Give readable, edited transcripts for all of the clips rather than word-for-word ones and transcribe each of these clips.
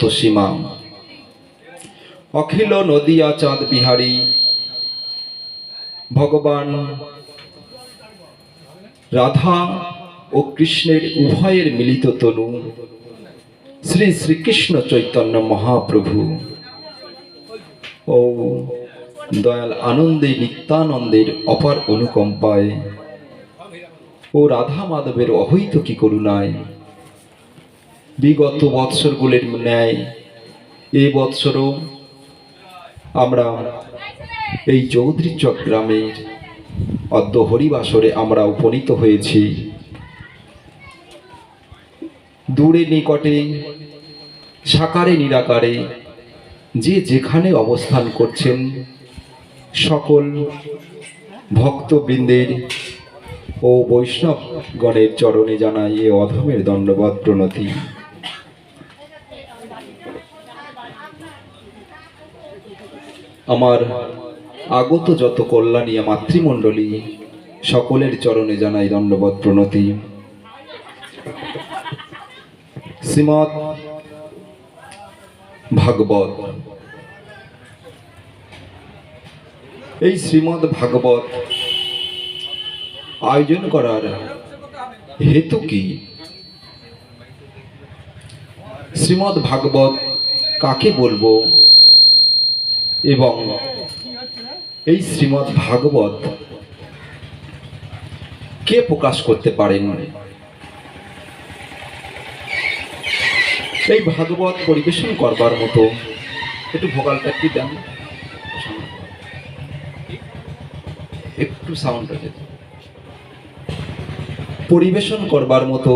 সত্য সীমা। অখিল নদিয়া চাঁদ বিহারী ভগবান রাধা ও কৃষ্ণের উভয়ের মিলিত তনু শ্রী শ্রীকৃষ্ণ চৈতন্য মহাপ্রভু ও দয়াল আনন্দে নিত্যানন্দের অপার অনুকম্পায় ও রাধা মাধবের অহৈতুকী করুণায় বিগত বৎসরগুলির ন্যায় এই বৎসরও আমরা এই চৌধুরী চক গ্রামের অদ্য হরিবাসরে আমরা উপনীত হয়েছি। দূরে নিকটে সাকারে নিরাকারে যে যেখানে অবস্থান করছেন সকল ভক্তবৃন্দের ও বৈষ্ণবগণের চরণে জানাই এ অধমের দণ্ডবৎ প্রণতি। আমার আগত যত কল্যাণীয় মাতৃমণ্ডলী সকলের চরণে জানাই দণ্ডবৎ প্রণতি। শ্রীমদ্ ভাগবত, এই শ্রীমদ্ ভাগবত আয়োজন করার হেতু কি? শ্রীমদ্ ভাগবত কাকে বলবো এবং এই শ্রীমদ্ ভাগবত কে প্রকাশ করতে পারেন? এই ভাগবত পরিবেশন করবার মতো একটু ভোকালটা একটু দেন, একটু সাউন্ডটা যেত। পরিবেশন করবার মতো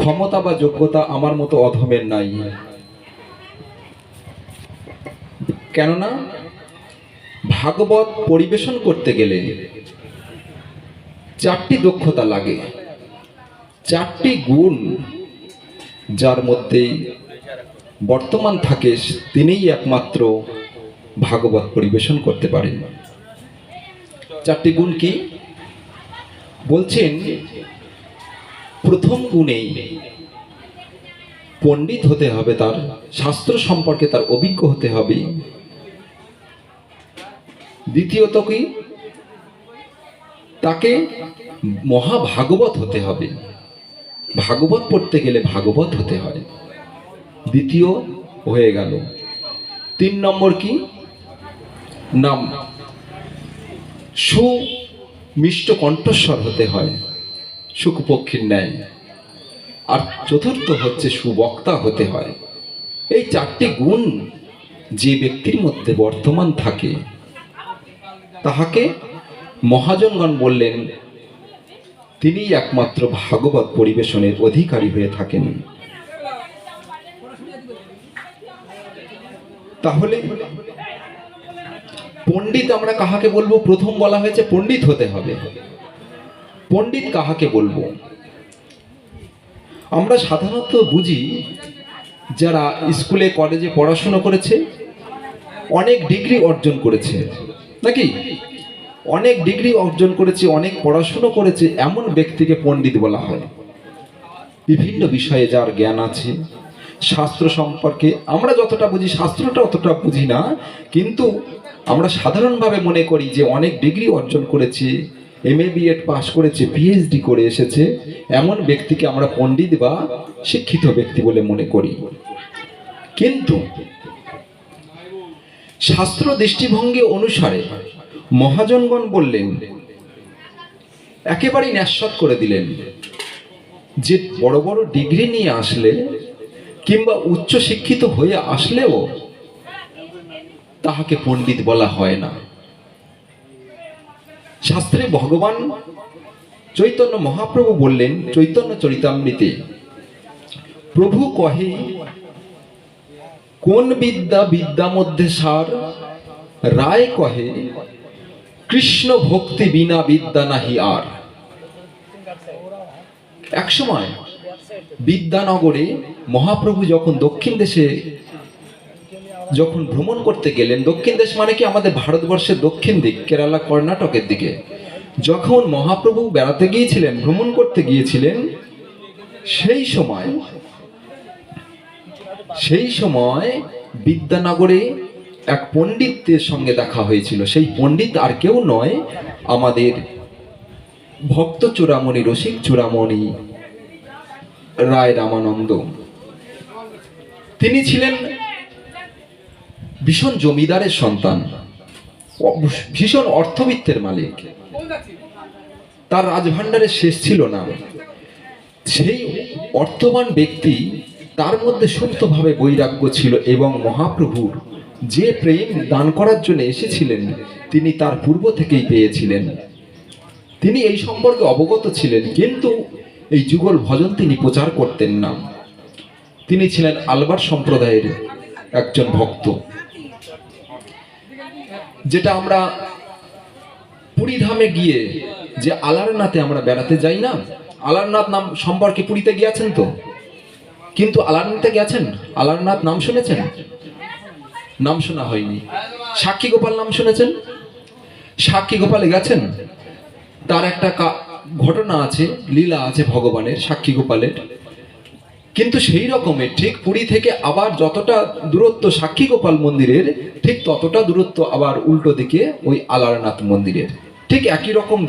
ক্ষমতা বা যোগ্যতা আমার মতো অধমের নাই। কেননা ভাগবত পরিবেশন করতে গেলে চারটি দক্ষতা লাগে, চারটি গুণ যার মধ্যে বর্তমান থাকে তিনিই একমাত্র ভাগবত পরিবেশন করতে পারেন। চারটি গুণ কি বলছেন? প্রথম গুণেই পণ্ডিত হতে হবে, তার শাস্ত্র সম্পর্কে তার অভিজ্ঞ হতে হবে। দ্বিতীয়ত কি? তাকে মহাভাগবত হতে হবে, ভাগবত পড়তে গেলে ভাগবত হতে হয়। দ্বিতীয় হয়ে গেল। 3 নম্বর কি? নাম সুমিষ্ট কণ্ঠস্বর হতে হয়, শুকপক্ষীর ন্যায়। আর চতুর্থ হচ্ছে সুবক্তা হতে হয়। এই চারটি গুণ যে ব্যক্তির মধ্যে বর্তমান থাকে তাহাকে মহাজনগণ বললেন তিনি একমাত্র ভাগবত পরিবেশনের অধিকারী হয়ে থাকেন। তাহলে পণ্ডিত আমরা কাহাকে বলবো? প্রথম বলা হয়েছে পণ্ডিত হতে হবে। পণ্ডিত কাহাকে বলবো? আমরা সাধারণত বুঝি যারা স্কুলে কলেজে পড়াশোনা করেছে, অনেক ডিগ্রি অর্জন করেছে, নাকি? অনেক ডিগ্রি অর্জন করেছে, অনেক পড়াশোনা করেছে, এমন ব্যক্তিকে পণ্ডিত বলা হয়। বিভিন্ন বিষয়ে যার জ্ঞান আছে, শাস্ত্র সম্পর্কে আমরা যতটা বুঝি শাস্ত্রটা অতটা বুঝি না, কিন্তু আমরা সাধারণভাবে মনে করি যে অনেক ডিগ্রি অর্জন করেছে, MA BEd পাশ করেছে, PhD করে এসেছে, এমন ব্যক্তিকে আমরা পণ্ডিত বা শিক্ষিত ব্যক্তি বলে মনে করি। কিন্তু শাস্ত্র দৃষ্টিভঙ্গি অনুসারে মহাজনগণ বললেন, একেবারেই ন্যাস্যত করে দিলেন যে বড় বড় ডিগ্রি নিয়ে আসলে কিংবা উচ্চ শিক্ষিত হয়ে আসলেও তাহাকে পণ্ডিত বলা হয় না। শাস্ত্রে ভগবান চৈতন্য মহাপ্রভু বললেন চৈতন্য চরিতামৃতে, প্রভু কহে কোন বিদ্যা বিদ্যা মধ্যে সার, রায় কহে কৃষ্ণ ভক্তি বিনা বিদ্যা নাহি আর। এক সময় বিদ্যানগরে মহাপ্রভু যখন দক্ষিণ দেশে যখন ভ্রমণ করতে গেলেন, দক্ষিণ দেশ মানে কি আমাদের ভারতবর্ষের দক্ষিণ দিক, কেরালা কর্ণাটকের দিকে, যখন মহাপ্রভু বেড়াতে গিয়েছিলেন, ভ্রমণ করতে গিয়েছিলেন, সেই সময় সেই সময় বিদ্যানগরে এক পণ্ডিতের সঙ্গে দেখা হয়েছিল। সেই পণ্ডিত আর কেউ নয়, আমাদের ভক্ত চূড়ামণি, রসিক চূড়ামণি রায় রামানন্দ। তিনি ছিলেন ভীষণ জমিদারের সন্তান, ভীষণ অর্থবিত্তের মালিক। তার রাজভাণ্ডারের শেষ ছিল না। সেই অর্থবান ব্যক্তি, তার মধ্যে সুপ্তভাবে বৈরাগ্য ছিল এবং মহাপ্রভুর যে প্রেম দান করার জন্য এসেছিলেন তিনি তার পূর্ব থেকেই পেয়েছিলেন। তিনি এই সম্পর্কে অবগত ছিলেন, কিন্তু এই যুগল ভজন তিনি প্রচার করতেন না। তিনি ছিলেন আলবার সম্প্রদায়ের একজন ভক্ত। যেটা আমরা পুরীধামে গিয়ে যে আলারনাথে আমরা বেড়াতে যাই না, আলারনাথ নাম সম্পর্কে পুরীতে গিয়েছেন তো, কিন্তু আলারনাথে গেছেন? আলারনাথ নাম শুনেছেন? নাম শোনা হয়নি। সাক্ষী গোপাল নাম শুনেছেন? সাক্ষী গোপালে গেছেন? তার একটা ঘটনা আছে, লীলা আছে ভগবানের সাক্ষী গোপালের। কিন্তু সেই রকমের ঠিক পুরী থেকে আবার যতটা দূরত্ব সাক্ষী গোপাল মন্দিরের, ঠিক ততটা দূরত্ব আবার উল্টো দিকে ওই আলারনাথ মন্দিরের, ঠিক একই রকম